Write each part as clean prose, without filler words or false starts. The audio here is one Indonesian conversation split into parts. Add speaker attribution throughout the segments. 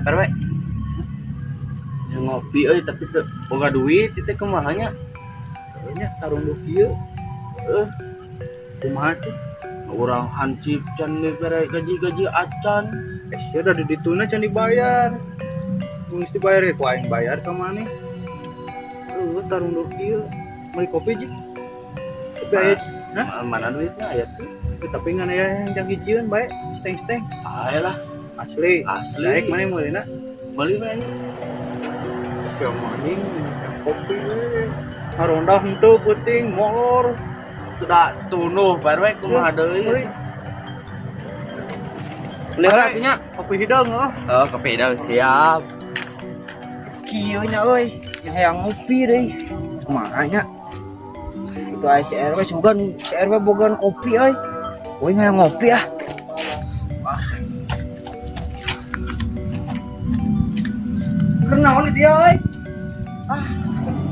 Speaker 1: Perwe. Ya ngopi tapi teu boga duit teh kumaha nya?
Speaker 2: Nya tarung lu kieu. Kumaha tuh?
Speaker 1: Urang hancip can bere gaji-gaji acan.
Speaker 2: Ya udah di dituna can dibayar. Mun dibayar ya ku aing bayar ka maneh. Tarung lu kieu. Meuli kopi ji. Tapi aya
Speaker 1: Mana duitnya aya tuh?
Speaker 2: tapi ngan aya yang jang hijieun bae, steng-steng.
Speaker 1: Ayo lah,
Speaker 2: Asli.
Speaker 1: asli.
Speaker 2: Daek maneh meulina.
Speaker 1: Beli we.
Speaker 2: Siang anjing kopi we. Harondah henteu peuting molor.
Speaker 1: Sudah tunuh perwe kumaha deui?
Speaker 2: Meuli.
Speaker 1: Beli artinya
Speaker 2: Kopi hidang oh.
Speaker 1: oh kopi dah siap.
Speaker 3: Kieu nya euy, hayang ngopi deui. Kumaha nya? Itu aya si RW sugan, si RW bogan kopi euy. Euy hayang ngopi ah. Kenaon dia euy?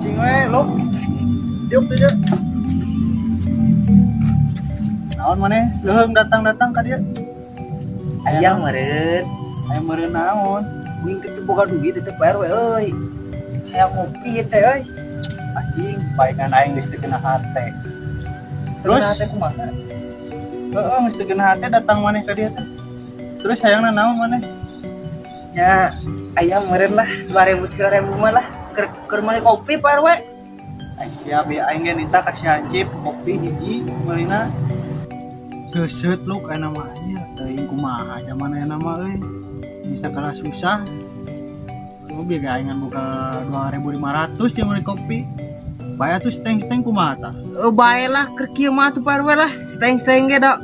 Speaker 2: Cing we lo. Diuk teh dia. Naon maneh? Leuheung datang-datang ka dieu.
Speaker 3: Aya meureun.
Speaker 2: Aya meureun naon?
Speaker 3: Wing kitu boga duit teh RW euy. Hayang ngopi teh euy.
Speaker 2: Anjing, baekan aing geus teu kena hate. Terus
Speaker 3: teh kumaha?
Speaker 2: heeh, geus teu kena hate datang maneh ka dieu teh. Terus hayangna naon maneh?
Speaker 3: Ya aya meureun lah 2000 3000 mah lah. Keur meuli kopi Pak RW.
Speaker 2: Siap ya aing ge nita ka si Hancip kopi hiji meulina. Seuseut lu kana mah nya teuing kumaha zaman aya nama euy. Bisa kalah susah. Lu biar aing buka 2500 ya meuli kopi. Bayar tuh steng-steng kumaha tah?
Speaker 3: Bae lah keur kieu mah tuh Pak RW lah. Steng-steng ge da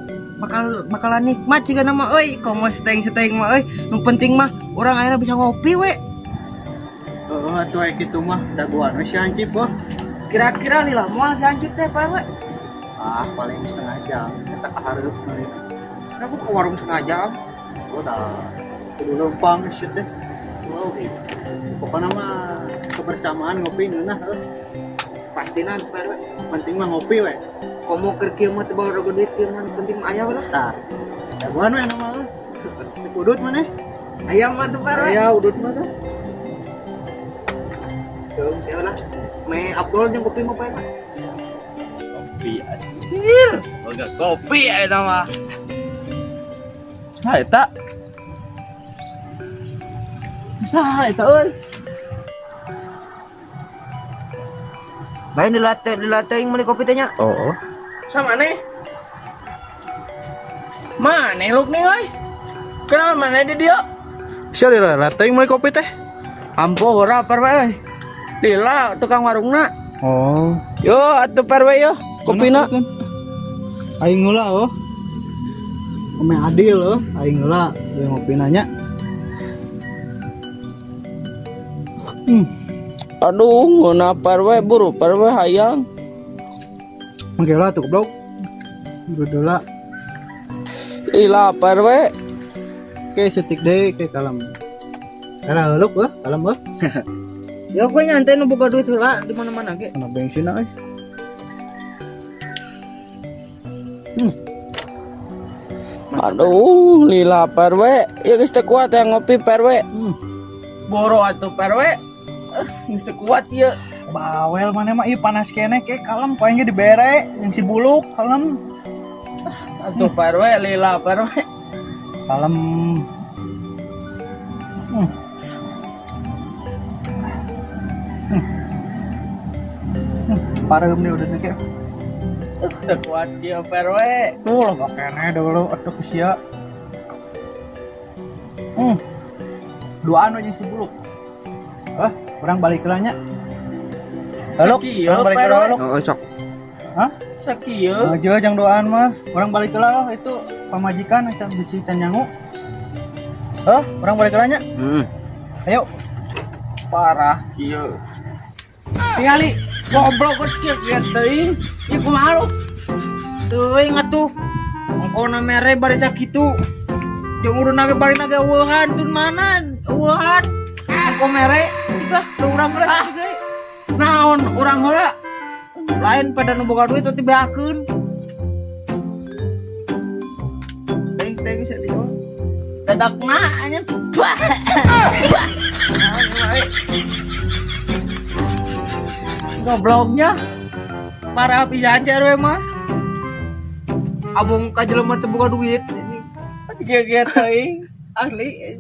Speaker 3: bakalan nikmat ciga nama euy. Komo steng-steng mah euy. Nu penting mah urang akhirnya bisa ngopi we.
Speaker 2: Heeh atuh aya kitu mah daguan we si Hancip boh.
Speaker 3: Kira-kira lila moal si Hancip teh Pak RW.
Speaker 2: Paling setengah jam. Eta kahareup meulina.
Speaker 3: Kenapa ke warung setengah jam?
Speaker 2: Udah kudu numpang shit deh.
Speaker 3: Oh gitu.
Speaker 2: Pokoknya mah kebersamaan ngopi ngeunah heuh.
Speaker 3: Pastinan Pak RW.
Speaker 2: Penting mah ngopi we.
Speaker 3: Komo keur kieu mah teu bawa duit kieu mah penting mah aya lah.
Speaker 2: Tah. Daguan we nama heuh. Udut maneh.
Speaker 3: Ayam mah tuh Pak RW.
Speaker 2: Aya udut mah tuh.
Speaker 3: Tuh, ya lah. Me Abdul jeung kopi mah Pak RW.
Speaker 1: Kopi anjir. Boga kopi aya nama. Saha eta? Saha eta euy?
Speaker 3: Bae dilatih yang meuli kopi teh nya.
Speaker 1: Oh.
Speaker 4: Sama nih mana luk nih oi kenapa mana di dia
Speaker 2: Sia dira lateuing meuli kopi teh.
Speaker 4: ampuh ora parwe lila tukang warungna
Speaker 2: Oh.
Speaker 4: yo atuh parwe yo kopina
Speaker 2: Aing heula oh. Ame adil oh. Aing heula yang ngopi nanya.
Speaker 4: aduh nguna parwe buru parwe hayang
Speaker 2: Mangkela tuh goblok. Dudula.
Speaker 4: lila parwe
Speaker 2: Oke setik deh ke kalem. Kana heuluk heuh, kalem heuh.
Speaker 3: Ya gue nyantai nu boga duit heula di mana-mana ge.
Speaker 2: Kana bensin euy.
Speaker 4: aduh lila parwe ya geus teu kuat yang ngopi parwe boro atuh parwe geus teu kuat ieu
Speaker 2: Bawel mana mah ieu panas keneh ke kalem poe ge dibere yang si buluk kalem.
Speaker 4: atuh parwe lila parwe
Speaker 2: Kalem. Pareum nih udah nih
Speaker 4: teu kuat ieu parwe
Speaker 2: tuh lah gak kene dulu aduh sia. Duaan aja si buluk. Orang balik ke lanya. Halo,
Speaker 4: Sakieu,
Speaker 2: orang balik ke
Speaker 4: Pak
Speaker 2: halo.
Speaker 3: Oh, cok.
Speaker 2: Hah?
Speaker 4: sakieu
Speaker 2: Aja jang doaan mah. Orang balik ke lah itu pamajikan can bisi can nyangu. Orang balik ke lanya. Ayo.
Speaker 4: parah kieu tingali goblok kieu kieu teuing ieu kumaha lu
Speaker 3: Teuing atuh. Engkona mere bari sakitu. Jeung urang ge bari nage eueuhan tun mana? Eueuhan. Engko mere tigah teu urang mere.
Speaker 4: naon urang heula
Speaker 3: Lain pada nu boga duit teh beakeun. Steng bisa dia.
Speaker 4: dadakna anya Gobloknya.
Speaker 3: Parah pisan cerwe mah. Abong ka jelema teu boga duit. Ini
Speaker 4: Geget teuing.
Speaker 3: asli.